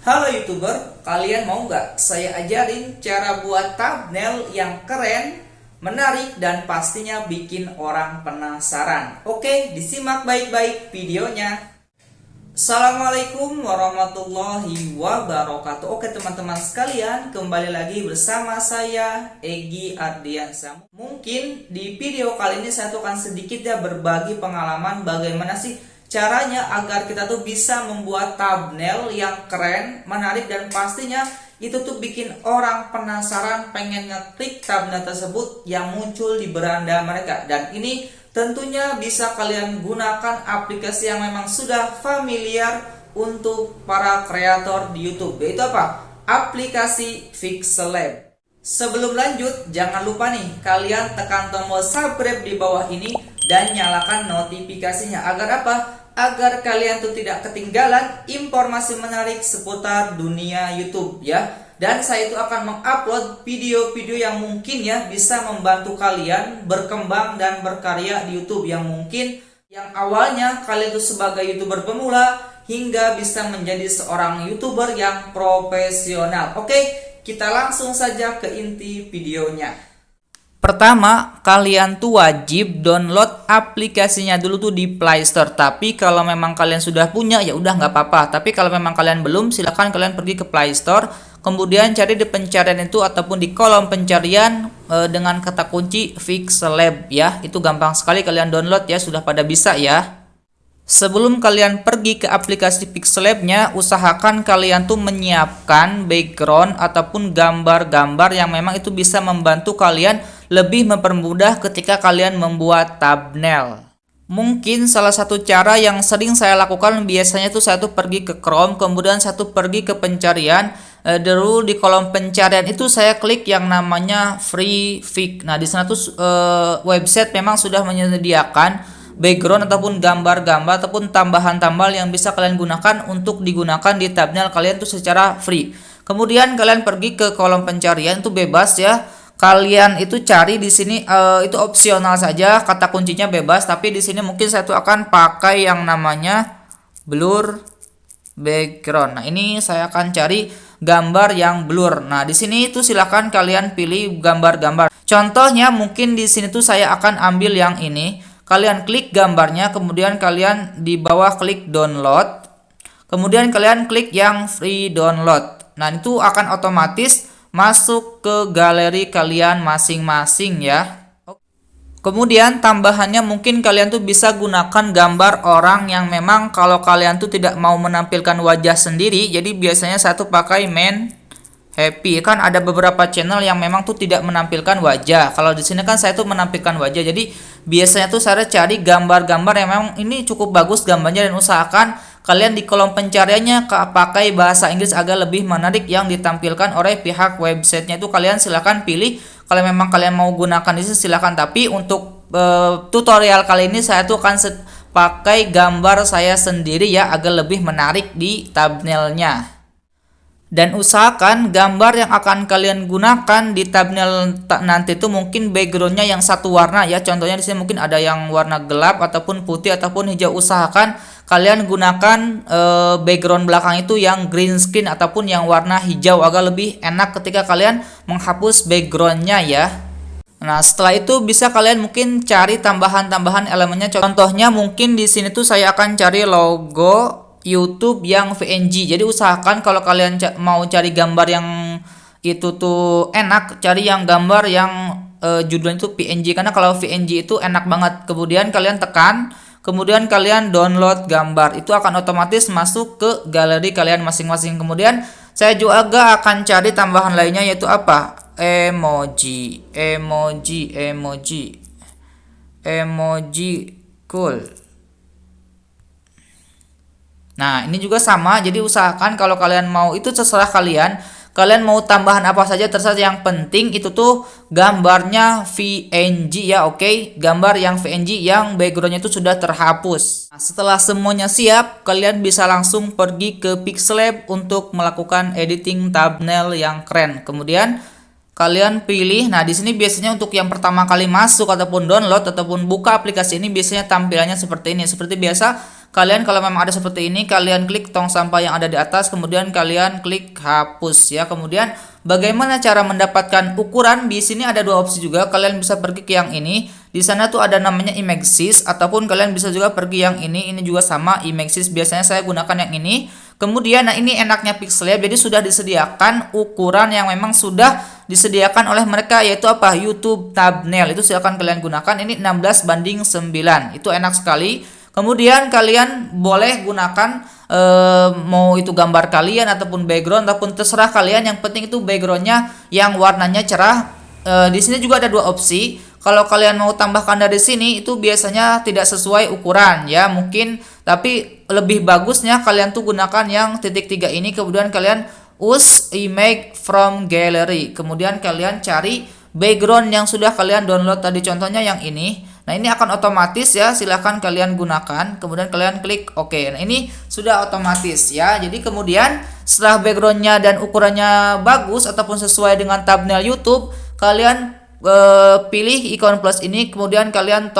Halo YouTuber, kalian mau nggak saya ajarin cara buat thumbnail yang keren, menarik, dan pastinya bikin orang penasaran? Oke, disimak baik-baik videonya. Assalamualaikum warahmatullahi wabarakatuh. Oke teman-teman sekalian, kembali lagi bersama saya Egi Ardiansyah. Mungkin di video kali ini saya tuh akan sedikit berbagi pengalaman bagaimana sih caranya agar kita tuh bisa membuat thumbnail yang keren, menarik, dan pastinya itu tuh bikin orang penasaran pengen ngeklik thumbnail tersebut yang muncul di beranda mereka. Dan ini tentunya bisa kalian gunakan aplikasi yang memang sudah familiar untuk para kreator di YouTube, yaitu apa? Aplikasi Pixellab. Sebelum lanjut, jangan lupa nih kalian tekan tombol subscribe di bawah ini dan nyalakan notifikasinya agar apa? Agar kalian tuh tidak ketinggalan informasi menarik seputar dunia YouTube ya. Dan saya itu akan mengupload video-video yang mungkin ya bisa membantu kalian berkembang dan berkarya di YouTube, yang mungkin yang awalnya kalian tuh sebagai YouTuber pemula hingga bisa menjadi seorang YouTuber yang profesional. Oke, kita langsung saja ke inti videonya. Pertama, kalian tuh wajib download aplikasinya dulu tuh di Play Store. Tapi kalau memang kalian sudah punya ya udah nggak apa-apa. Tapi kalau memang kalian belum, silahkan kalian pergi ke Play Store. Kemudian cari di pencarian itu ataupun di kolom pencarian dengan kata kunci Pixellab ya. Itu gampang sekali kalian download ya, sudah pada bisa ya. Sebelum kalian pergi ke aplikasi Pixellab-nya, usahakan kalian tuh menyiapkan background ataupun gambar-gambar yang memang itu bisa membantu kalian lebih mempermudah ketika kalian membuat thumbnail. Mungkin salah satu cara yang sering saya lakukan biasanya tuh saya tuh pergi ke Chrome, kemudian saya tuh pergi ke pencarian. Dulu di kolom pencarian itu saya klik yang namanya Free Fix. Nah, di sana tuh website memang sudah menyediakan background ataupun gambar-gambar ataupun tambahan-tambahan yang bisa kalian gunakan untuk digunakan di thumbnail kalian tuh secara free. Kemudian kalian pergi ke kolom pencarian, itu bebas ya. Kalian itu cari di sini itu opsional saja, kata kuncinya bebas, tapi di sini mungkin saya tuh akan pakai yang namanya blur background. Nah, ini saya akan cari gambar yang blur. Nah, di sini itu silahkan kalian pilih gambar-gambar. Contohnya mungkin di sini tuh saya akan ambil yang ini. Kalian klik gambarnya, kemudian kalian di bawah klik download, kemudian kalian klik yang free download. Nah, itu akan otomatis masuk ke galeri kalian masing-masing ya. Kemudian tambahannya mungkin kalian tuh bisa gunakan gambar orang yang memang kalau kalian tuh tidak mau menampilkan wajah sendiri. Jadi biasanya saya tuh pakai main happy. Kan ada beberapa channel yang memang tuh tidak menampilkan wajah. Kalau di sini kan saya tuh menampilkan wajah. Jadi biasanya tuh saya cari gambar-gambar yang memang ini cukup bagus gambarnya, dan usahakan kalian di kolom pencariannya pakai bahasa Inggris agar lebih menarik yang ditampilkan oleh pihak websitenya. Itu kalian silahkan pilih. Kalau memang kalian mau gunakan itu silahkan. Tapi untuk tutorial kali ini saya tuh akan pakai gambar saya sendiri ya agar lebih menarik di thumbnailnya. Dan usahakan gambar yang akan kalian gunakan di thumbnail nanti itu mungkin backgroundnya yang satu warna ya. Contohnya di sini mungkin ada yang warna gelap ataupun putih ataupun hijau. Usahakan kalian gunakan background belakang itu yang green screen ataupun yang warna hijau agar lebih enak ketika kalian menghapus backgroundnya ya. Nah, setelah itu bisa kalian mungkin cari tambahan-tambahan elemennya. Contohnya mungkin di sini tuh saya akan cari logo YouTube yang PNG. Jadi usahakan kalau kalian mau cari gambar yang itu tuh enak, cari yang gambar yang judulnya itu PNG, karena kalau PNG itu enak banget. Kemudian kalian tekan, kemudian kalian download gambar, itu akan otomatis masuk ke galeri kalian masing-masing. Kemudian saya juga akan cari tambahan lainnya, yaitu apa? Emoji cool. Nah, ini juga sama. Jadi usahakan kalau kalian mau, itu terserah kalian. Kalian mau tambahan apa saja terserah. Yang penting itu tuh gambarnya PNG ya, oke? Gambar yang PNG yang backgroundnya itu sudah terhapus. Nah, setelah semuanya siap, kalian bisa langsung pergi ke Pixellab untuk melakukan editing thumbnail yang keren. Kemudian kalian pilih. Nah, di sini biasanya untuk yang pertama kali masuk ataupun download ataupun buka aplikasi ini biasanya tampilannya seperti ini. Seperti biasa, kalian kalau memang ada seperti ini, kalian klik tong sampah yang ada di atas, kemudian kalian klik hapus ya. Kemudian bagaimana cara mendapatkan ukuran? Di sini ada dua opsi juga. Kalian bisa pergi ke yang ini. Di sana tuh ada namanya Imagesys, ataupun kalian bisa juga pergi yang ini. Ini juga sama Imagesys. Biasanya saya gunakan yang ini. Kemudian nah ini enaknya Pixellab, jadi sudah disediakan ukuran yang memang sudah disediakan oleh mereka, yaitu apa? YouTube thumbnail. Itu silakan kalian gunakan. Ini 16:9. Itu enak sekali. Kemudian kalian boleh gunakan mau itu gambar kalian ataupun background ataupun terserah kalian. Yang penting itu backgroundnya yang warnanya cerah. Di sini juga ada dua opsi. Kalau kalian mau tambahkan dari sini itu biasanya tidak sesuai ukuran ya mungkin, tapi lebih bagusnya kalian tuh gunakan yang titik 3 ini, kemudian kalian use image from gallery, kemudian kalian cari background yang sudah kalian download tadi, contohnya yang ini. Nah ini akan otomatis ya, silahkan kalian gunakan, kemudian kalian klik OK. Nah ini sudah otomatis ya. Jadi kemudian setelah backgroundnya dan ukurannya bagus ataupun sesuai dengan thumbnail YouTube, kalian pilih ikon plus ini, kemudian kalian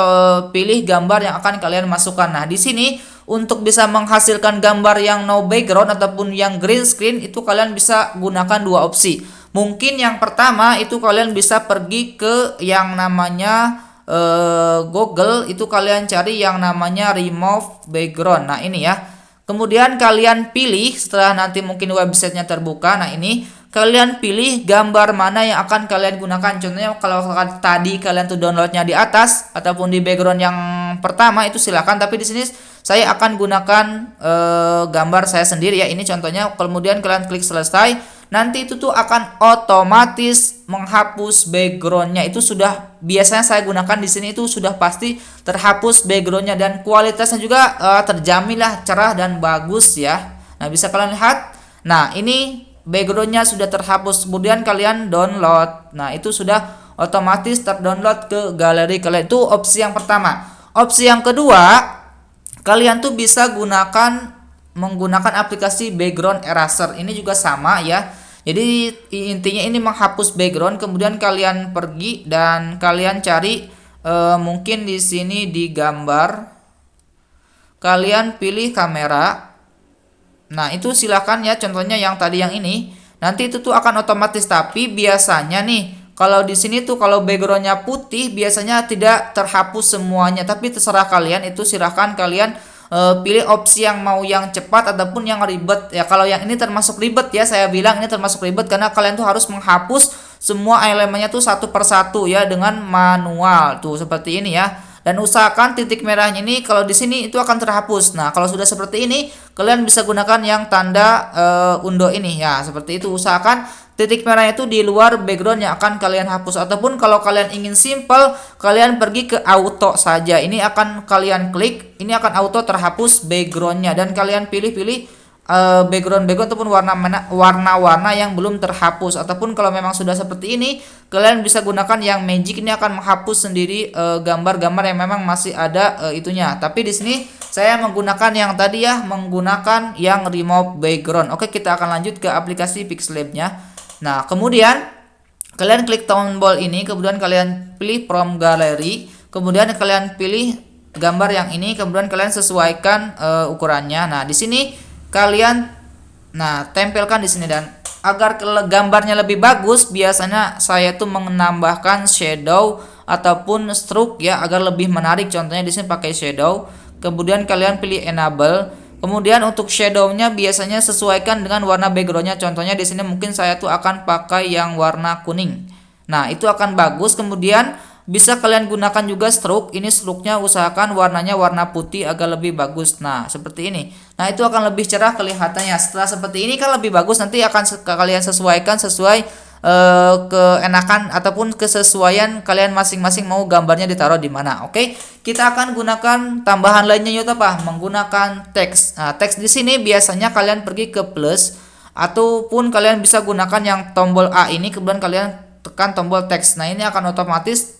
pilih gambar yang akan kalian masukkan. Nah di sini untuk bisa menghasilkan gambar yang no background ataupun yang green screen itu kalian bisa gunakan dua opsi. Mungkin yang pertama itu kalian bisa pergi ke yang namanya Google, itu kalian cari yang namanya remove background. Nah ini ya, kemudian kalian pilih setelah nanti mungkin websitenya terbuka. Nah ini kalian pilih gambar mana yang akan kalian gunakan. Contohnya kalau tadi kalian tuh downloadnya di atas ataupun di background yang pertama itu silakan, tapi di sini saya akan gunakan gambar saya sendiri ya. Ini contohnya, kemudian kalian klik selesai. Nanti itu tuh akan otomatis menghapus backgroundnya. Itu sudah biasanya saya gunakan di sini, itu sudah pasti terhapus backgroundnya dan kualitasnya juga terjamin lah cerah dan bagus ya. Nah bisa kalian lihat. Nah ini backgroundnya sudah terhapus, kemudian kalian download. Nah itu sudah otomatis terdownload ke galeri kalian. Itu opsi yang pertama. Opsi yang kedua, kalian tuh bisa menggunakan aplikasi background eraser. Ini juga sama ya. Jadi intinya ini menghapus background, kemudian kalian pergi dan kalian cari mungkin di sini di gambar, kalian pilih kamera. Nah itu silakan ya, contohnya yang tadi yang ini. Nanti itu tuh akan otomatis, tapi biasanya nih kalau di sini tuh kalau backgroundnya putih biasanya tidak terhapus semuanya, tapi terserah kalian, itu silahkan kalian pilih opsi yang mau yang cepat ataupun yang ribet ya. Kalau yang ini termasuk ribet ya, saya bilang ini termasuk ribet karena kalian tuh harus menghapus semua elemennya tuh satu persatu ya dengan manual tuh seperti ini ya. Dan usahakan titik merahnya ini kalau di sini itu akan terhapus. Nah kalau sudah seperti ini kalian bisa gunakan yang tanda undo ini ya, seperti itu. Usahakan titik merahnya itu di luar background yang akan kalian hapus, ataupun kalau kalian ingin simple kalian pergi ke auto saja. Ini akan kalian klik, ini akan auto terhapus backgroundnya dan kalian pilih-pilih background ataupun warna-warna yang belum terhapus. Ataupun kalau memang sudah seperti ini kalian bisa gunakan yang magic, ini akan menghapus sendiri gambar-gambar yang memang masih ada itunya. Tapi di sini saya menggunakan yang tadi ya, menggunakan yang remove background. Oke, kita akan lanjut ke aplikasi Pixellab-nya. Nah kemudian kalian klik tombol ini, kemudian kalian pilih from gallery, kemudian kalian pilih gambar yang ini, kemudian kalian sesuaikan ukurannya. Nah di sini kalian tempelkan di sini, dan agar gambarnya lebih bagus biasanya saya tuh menambahkan shadow ataupun stroke ya agar lebih menarik. Contohnya di sini pakai shadow, kemudian kalian pilih enable. Kemudian untuk shadownya biasanya sesuaikan dengan warna backgroundnya. Contohnya di sini mungkin saya tuh akan pakai yang warna kuning. Nah itu akan bagus. Kemudian bisa kalian gunakan juga stroke. Ini stroke-nya usahakan warnanya warna putih agar lebih bagus. Nah seperti ini. Nah itu akan lebih cerah kelihatannya. Setelah seperti ini kan lebih bagus. Nanti akan kalian sesuaikan sesuai keenakan ataupun kesesuaian kalian masing-masing mau gambarnya ditaruh di mana. Oke, kita akan gunakan tambahan lainnya yaitu apa? Menggunakan teks. Nah, teks di sini biasanya kalian pergi ke plus ataupun kalian bisa gunakan yang tombol A ini, kemudian kalian tekan tombol teks. Nah, ini akan otomatis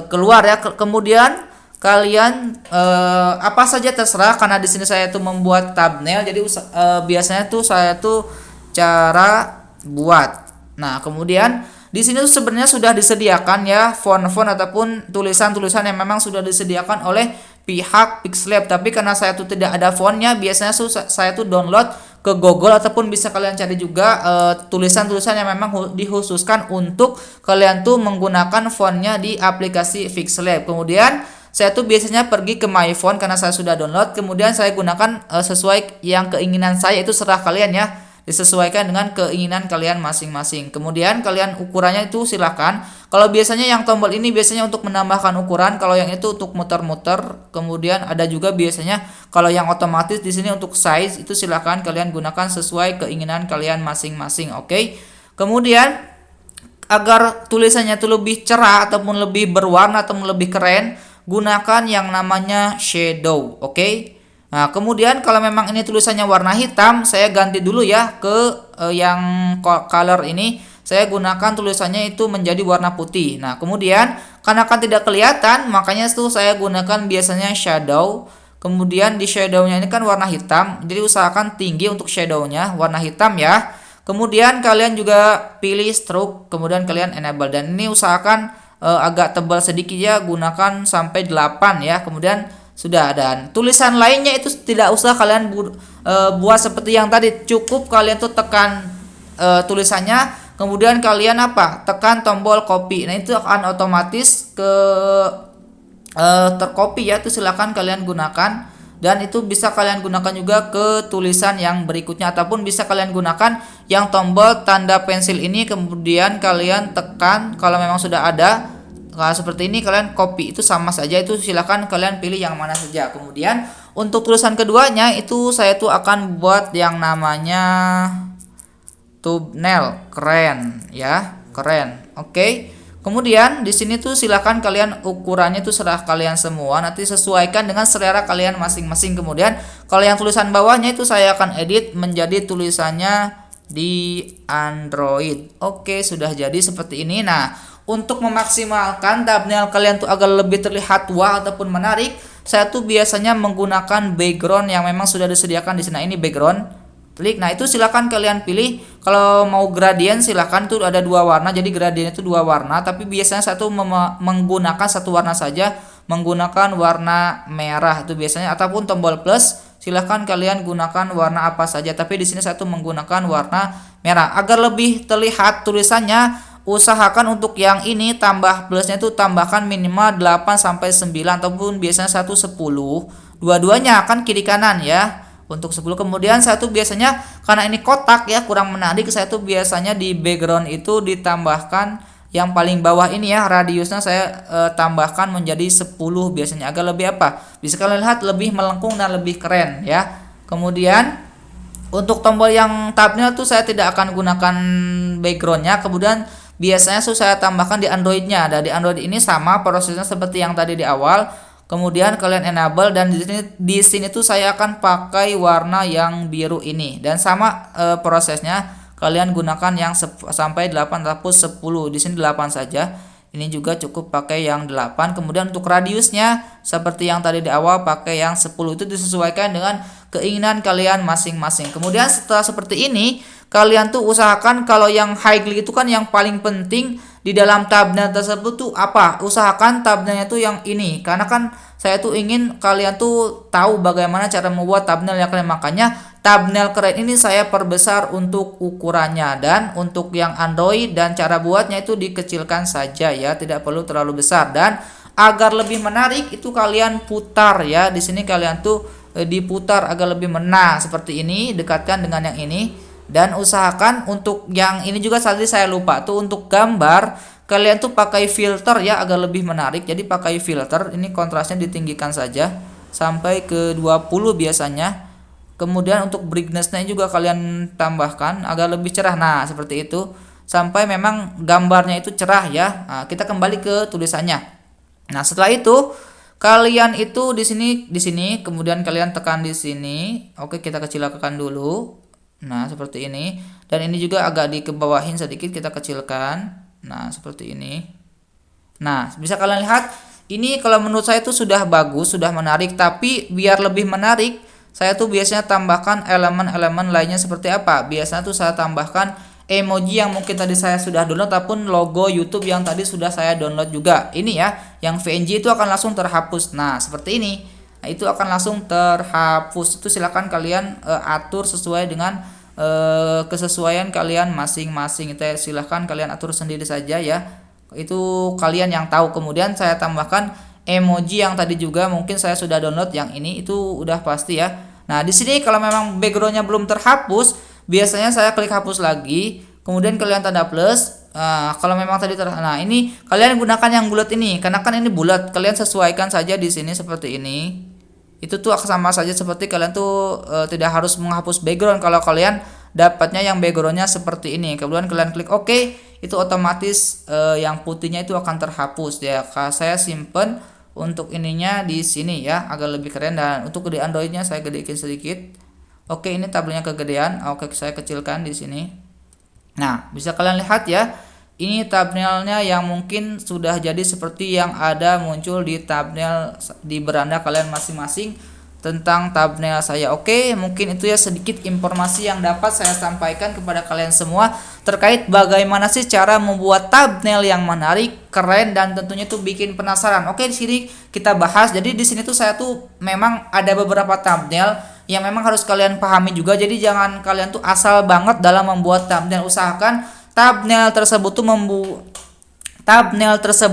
keluar ya. Kemudian kalian apa saja terserah, karena di sini saya tuh membuat thumbnail. Jadi biasanya tuh saya tuh cara buat. Nah, kemudian di sini tuh sebenarnya sudah disediakan ya font-font ataupun tulisan-tulisan yang memang sudah disediakan oleh pihak Pixlab, tapi karena saya tuh tidak ada fontnya, biasanya saya tuh download ke Google, ataupun bisa kalian cari juga tulisan-tulisan yang memang dikhususkan untuk kalian tuh menggunakan fontnya di aplikasi Pixlab. Kemudian saya tuh biasanya pergi ke My Font karena saya sudah download, kemudian saya gunakan sesuai yang keinginan saya, itu serah kalian ya, disesuaikan dengan keinginan kalian masing-masing. Kemudian kalian ukurannya itu silahkan. Kalau biasanya yang tombol ini biasanya untuk menambahkan ukuran, kalau yang itu untuk muter-muter. Kemudian ada juga biasanya kalau yang otomatis di sini untuk size, itu silahkan kalian gunakan sesuai keinginan kalian masing-masing. Oke. Kemudian agar tulisannya itu lebih cerah ataupun lebih berwarna ataupun lebih keren, gunakan yang namanya shadow. Oke. Nah, kemudian kalau memang ini tulisannya warna hitam, saya ganti dulu ya ke yang color ini. Saya gunakan tulisannya itu menjadi warna putih. Nah, kemudian karena kan tidak kelihatan, makanya itu saya gunakan biasanya shadow. Kemudian di shadownya ini kan warna hitam, jadi usahakan tinggi untuk shadownya, warna hitam ya. Kemudian kalian juga pilih stroke, kemudian kalian enable, dan ini usahakan agak tebal sedikit ya, gunakan sampai 8 ya. Kemudian sudah, dan tulisan lainnya itu tidak usah kalian buat seperti yang tadi, cukup kalian tuh tekan tulisannya, kemudian kalian tekan tombol copy. Nah, itu akan otomatis ke tercopy ya, itu silakan kalian gunakan, dan itu bisa kalian gunakan juga ke tulisan yang berikutnya, ataupun bisa kalian gunakan yang tombol tanda pensil ini, kemudian kalian tekan kalau memang sudah ada. Nah, seperti ini kalian copy, itu sama saja, itu silakan kalian pilih yang mana saja. Kemudian untuk tulisan keduanya itu saya tuh akan buat yang namanya thumbnail, keren ya, keren. Oke. Kemudian di sini tuh silakan kalian ukurannya tuh serah kalian semua, nanti sesuaikan dengan selera kalian masing-masing. Kemudian kalau yang tulisan bawahnya itu saya akan edit menjadi tulisannya di Android. Oke, sudah jadi seperti ini. Nah, untuk memaksimalkan thumbnail kalian tuh agar lebih terlihat wah ataupun menarik, saya tuh biasanya menggunakan background yang memang sudah disediakan di sini. Nah, ini background. Klik. Nah, itu silakan kalian pilih. Kalau mau gradient silakan, tuh ada 2 warna. Jadi gradient itu 2 warna, tapi biasanya saya tuh menggunakan 1 warna saja, menggunakan warna merah itu biasanya, ataupun tombol plus. Silahkan kalian gunakan warna apa saja, tapi di sini saya tuh menggunakan warna merah agar lebih terlihat tulisannya. Usahakan untuk yang ini tambah plusnya itu tambahkan minimal 8 sampai 9, ataupun biasanya 1 10. Dua-duanya akan kiri kanan ya. Untuk 10. Kemudian saya tuh biasanya karena ini kotak ya, kurang menarik, saya tuh biasanya di background itu ditambahkan yang paling bawah ini ya, radiusnya saya tambahkan menjadi 10 biasanya, agar lebih bisa kalian lihat lebih melengkung dan lebih keren ya. Kemudian untuk tombol yang thumbnail tuh saya tidak akan gunakan backgroundnya. Kemudian biasanya saya tambahkan di Androidnya. Dan di Android ini sama prosesnya seperti yang tadi di awal. Kemudian kalian enable, dan di sini tuh saya akan pakai warna yang biru ini, dan sama prosesnya kalian gunakan yang sampai 8 ataupun 10. Di sini 8 saja. Ini juga cukup pakai yang 8. Kemudian untuk radiusnya seperti yang tadi di awal pakai yang 10. Itu disesuaikan dengan keinginan kalian masing-masing. Kemudian setelah seperti ini, kalian tuh usahakan kalau yang highlight itu kan yang paling penting di dalam thumbnail tersebut tuh usahakan thumbnailnya tuh yang ini, karena kan saya tuh ingin kalian tuh tahu bagaimana cara membuat thumbnail yang keren. Makanya thumbnail keren ini saya perbesar untuk ukurannya, dan untuk yang Android dan cara buatnya itu dikecilkan saja ya, tidak perlu terlalu besar. Dan agar lebih menarik itu kalian putar ya, di sini kalian tuh diputar agar lebih seperti ini, dekatkan dengan yang ini. Dan usahakan untuk yang ini juga tadi saya lupa tuh, untuk gambar kalian tuh pakai filter ya agar lebih menarik. Jadi pakai filter, ini kontrasnya ditinggikan saja sampai ke 20 biasanya. Kemudian untuk brightness-nya juga kalian tambahkan agar lebih cerah. Nah, seperti itu sampai memang gambarnya itu cerah ya. Nah, kita kembali ke tulisannya. Nah, setelah itu kalian itu di sini kemudian kalian tekan di sini. Oke, kita kecilkan dulu. Nah, seperti ini. Dan ini juga agak dikebawahin sedikit, kita kecilkan. Nah, seperti ini. Nah, bisa kalian lihat ini kalau menurut saya itu sudah bagus, sudah menarik. Tapi biar lebih menarik, saya tuh biasanya tambahkan elemen-elemen lainnya seperti apa? Biasanya tuh saya tambahkan emoji yang mungkin tadi saya sudah download, ataupun logo YouTube yang tadi sudah saya download juga. Ini ya, yang VNG itu akan langsung terhapus. Nah, seperti ini. Nah, itu akan langsung terhapus. Itu silakan kalian atur sesuai dengan kesesuaian kalian masing-masing. Itu silahkan kalian atur sendiri saja ya. Itu kalian yang tahu. Kemudian saya tambahkan emoji yang tadi juga mungkin saya sudah download yang ini, itu udah pasti ya. Nah, di sini kalau memang backgroundnya belum terhapus, biasanya saya klik hapus lagi, kemudian kalian tanda plus. Kalau memang tadi nah ini kalian gunakan yang bulat ini, karena kan ini bulat, kalian sesuaikan saja di sini seperti ini. Itu tuh sama saja seperti kalian tuh tidak harus menghapus background kalau kalian dapatnya yang backgroundnya seperti ini. Kemudian kalian klik OK, itu otomatis yang putihnya itu akan terhapus ya. Saya simpen untuk ininya di sini ya, agar lebih keren. Dan untuk di Androidnya saya gedein sedikit. Oke, ini tabelnya kegedean. Oke, saya kecilkan di sini. Nah, bisa kalian lihat ya, ini thumbnailnya yang mungkin sudah jadi seperti yang ada muncul di thumbnail di beranda kalian masing-masing tentang thumbnail saya. Oke, mungkin itu ya sedikit informasi yang dapat saya sampaikan kepada kalian semua terkait bagaimana sih cara membuat thumbnail yang menarik, keren, dan tentunya itu bikin penasaran. Oke, di sini kita bahas. Jadi di sini tuh saya tuh memang ada beberapa thumbnail yang memang harus kalian pahami juga. Jadi jangan kalian tuh asal banget dalam membuat thumbnail. Usahakan thumbnail tersebut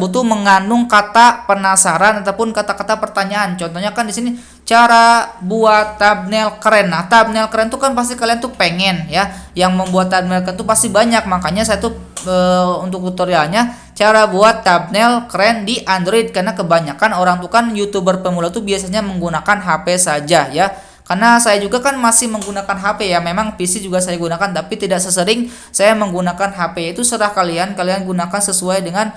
tuh mengandung kata penasaran ataupun kata-kata pertanyaan. Contohnya kan di sini cara buat thumbnail keren. Nah, thumbnail keren tuh kan pasti kalian tuh pengen ya. Yang membuat thumbnail keren tuh pasti banyak. Makanya saya tuh untuk tutorialnya cara buat thumbnail keren di Android, karena kebanyakan orang tuh kan YouTuber pemula tuh biasanya menggunakan HP saja ya. Karena saya juga kan masih menggunakan HP ya, memang PC juga saya gunakan, tapi tidak sesering saya menggunakan HP. Itu serah kalian gunakan sesuai dengan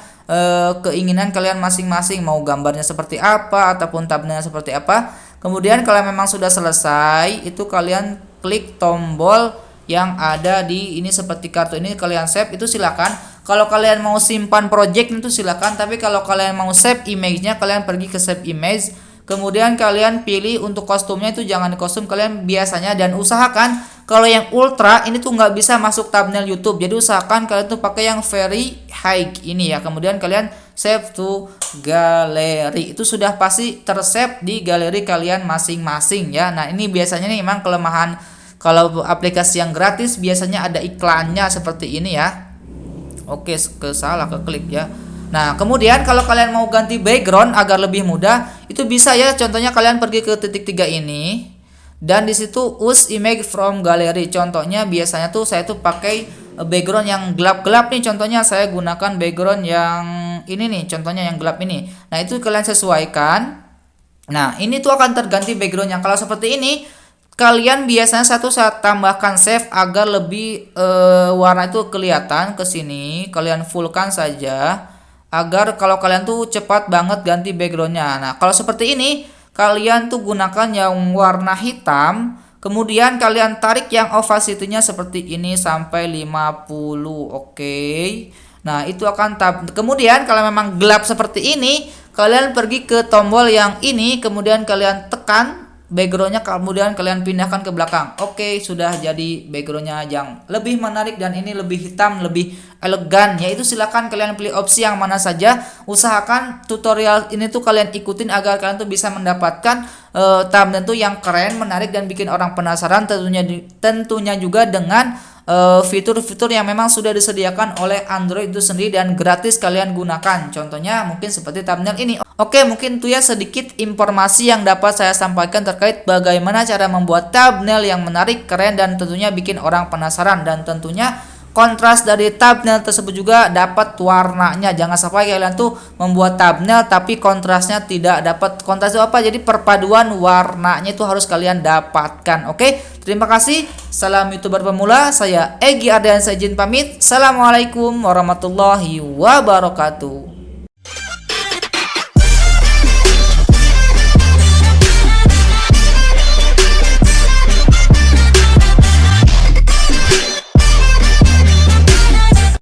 keinginan kalian masing-masing, mau gambarnya seperti apa ataupun thumbnailnya seperti apa. Kemudian kalau memang sudah selesai, itu kalian klik tombol yang ada di ini seperti kartu ini, kalian save. Itu silakan. Kalau kalian mau simpan project itu silakan, tapi kalau kalian mau save image-nya, kalian pergi ke save image. Kemudian kalian pilih untuk kostumnya, itu jangan kostum kalian biasanya, dan usahakan kalau yang ultra ini tuh nggak bisa masuk thumbnail YouTube. Jadi usahakan kalian tuh pakai yang very high ini ya. Kemudian kalian save to galeri. Itu sudah pasti tersave di galeri kalian masing-masing ya. Nah, ini biasanya nih memang kelemahan kalau aplikasi yang gratis, biasanya ada iklannya seperti ini ya. Oke, salah keklik ya. Nah, kemudian kalau kalian mau ganti background agar lebih mudah, itu bisa ya. Contohnya kalian pergi ke titik 3 ini, dan di situ use image from gallery. Contohnya biasanya tuh saya tuh pakai background yang gelap-gelap nih. Contohnya saya gunakan background yang ini nih, contohnya yang gelap ini. Nah, itu kalian sesuaikan. Nah, ini tuh akan terganti backgroundnya. Kalau seperti ini, kalian biasanya saya tambahkan save agar lebih warna itu kelihatan ke sini. Kalian fullkan saja agar kalau kalian tuh cepat banget ganti backgroundnya. Nah, kalau seperti ini kalian tuh gunakan yang warna hitam, kemudian kalian tarik yang opacity-nya seperti ini sampai 50. Oke. Nah, itu akan kemudian kalau memang gelap seperti ini, kalian pergi ke tombol yang ini, kemudian kalian tekan backgroundnya, kemudian kalian pindahkan ke belakang. Oke, sudah jadi backgroundnya yang lebih menarik dan ini lebih hitam, lebih elegan. Yaitu silakan kalian pilih opsi yang mana saja. Usahakan tutorial ini tuh kalian ikutin agar kalian tuh bisa mendapatkan thumbnail tuh yang keren, menarik, dan bikin orang penasaran. Tentunya juga dengan fitur-fitur yang memang sudah disediakan oleh Android itu sendiri dan gratis kalian gunakan. Contohnya mungkin seperti thumbnail ini. Oke, mungkin itu ya sedikit informasi yang dapat saya sampaikan terkait bagaimana cara membuat thumbnail yang menarik, keren, dan tentunya bikin orang penasaran. Dan tentunya kontras dari thumbnail tersebut juga dapat warnanya. Jangan sampai kalian tuh membuat thumbnail tapi kontrasnya tidak dapat. Kontras itu apa? Jadi perpaduan warnanya itu harus kalian dapatkan. Oke, terima kasih. Salam YouTuber pemula. Saya Egy Ardiansyah izin pamit. Assalamualaikum warahmatullahi wabarakatuh.